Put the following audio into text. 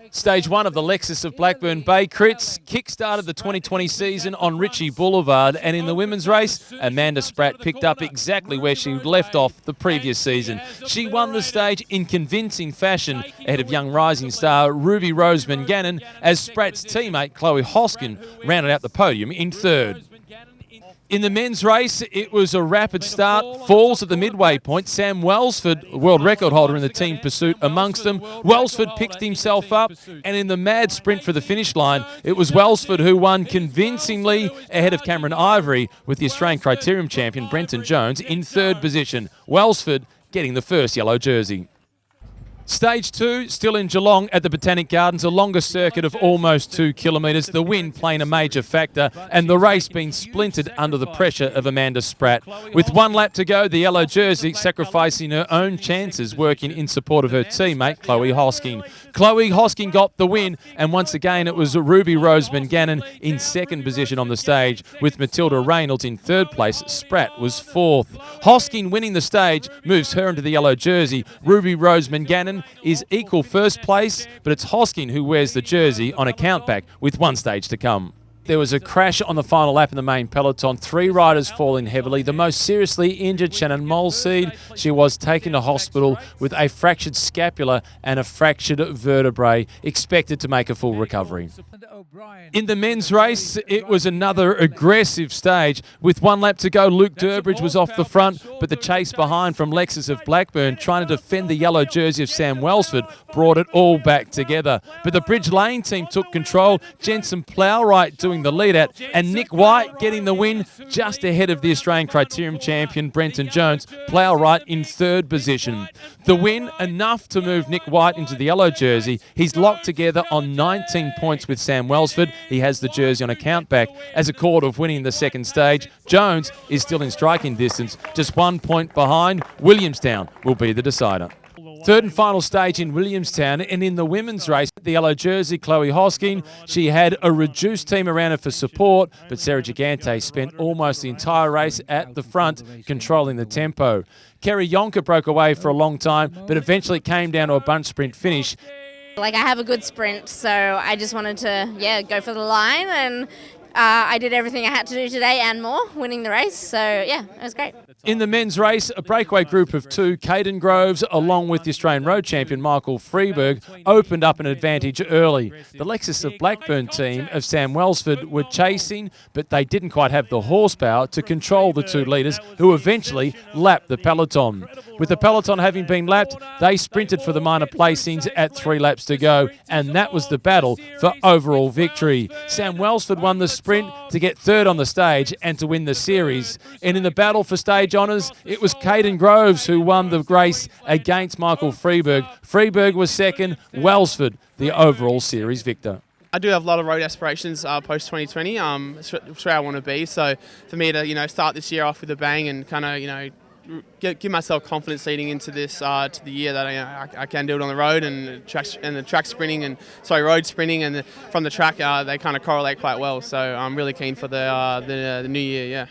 Stage 1 of the Lexus of Blackburn Bay Crits kick-started the 2020 season on Ritchie Boulevard, and in the women's race, Amanda Spratt picked up exactly where she left off the previous season. She won the stage in convincing fashion ahead of young rising star Ruby Roseman Gannon as Spratt's teammate Chloe Hosking rounded out the podium in third. In the men's race, it was a rapid start. Falls at the midway point. Sam Welsford, world record holder in the team pursuit amongst them. Welsford picked himself up, and in the mad sprint for the finish line, it was Welsford who won convincingly ahead of Cameron Ivory, with the Australian Criterium champion Brenton Jones in third position. Welsford getting the first yellow jersey. Stage 2, still in Geelong at the Botanic Gardens, a longer circuit of almost 2 kilometres, the wind playing a major factor and the race being splintered under the pressure of Amanda Spratt. With 1 lap to go, the yellow jersey sacrificing her own chances, working in support of her teammate Chloe Hosking. Chloe Hosking got the win, and once again it was Ruby Roseman Gannon in second position on the stage, with Matilda Reynolds in third place. Spratt was fourth. Hosking winning the stage moves her into the yellow jersey. Ruby Roseman Gannon is equal first place, but it's Hosking who wears the jersey on a countback with 1 stage to come. There was a crash on the final lap in the main peloton. 3 riders falling heavily. The most seriously injured, Shannon Molseed. She was taken to hospital with a fractured scapula and a fractured vertebrae, expected to make a full recovery. In the men's race, it was another aggressive stage. With 1 lap to go, Luke Durbridge was off the front, but the chase behind from Lexus of Blackburn, trying to defend the yellow jersey of Sam Welsford, brought it all back together. But the Bridge Lane team took control. Jensen Plowright doing the lead out, and Nick White getting the win just ahead of the Australian Criterium champion Brenton Jones. Plowright in third position. The win enough to move Nick White into the yellow jersey. He's locked together on 19 points with Sam Welsford. He has the jersey on a countback. As a cord of winning the second stage, Jones is still in striking distance, just 1 point behind. Williamstown will be the decider. Third and final stage in Williamstown, and in the women's race, the yellow jersey, Chloe Hosking, she had a reduced team around her for support, but Sarah Gigante spent almost the entire race at the front, controlling the tempo. Kerry Yonker broke away for a long time, but eventually came down to a bunch sprint finish. I have a good sprint, so I just wanted to, go for the line, and I did everything I had to do today and more, winning the race, so it was great. In the men's race, a breakaway group of 2, KADEN GROVES, along with the Australian road champion Michael FREIBERG, opened up an advantage early. The Lexus of Blackburn team of Sam Welsford were chasing, but they didn't quite have the horsepower to control the 2 leaders, who eventually lapped the peloton. With the peloton having been lapped, they sprinted for the minor placings at 3 laps to go, and that was the battle for overall victory. Sam Welsford won the sprint to get third on the stage and to win the series. And in the battle for stage honours, it was KADEN GROVES who won the race against Michael FREIBERG. FREIBERG was second, Welsford the overall series victor. I do have a lot of road aspirations post 2020. It's where I want to be. So for me to start this year off with a bang and kind of give myself confidence leading into this to the year that I can do it on the road, and the track sprinting and road sprinting and from the track they kind of correlate quite well. So I'm really keen for the new year. Yeah.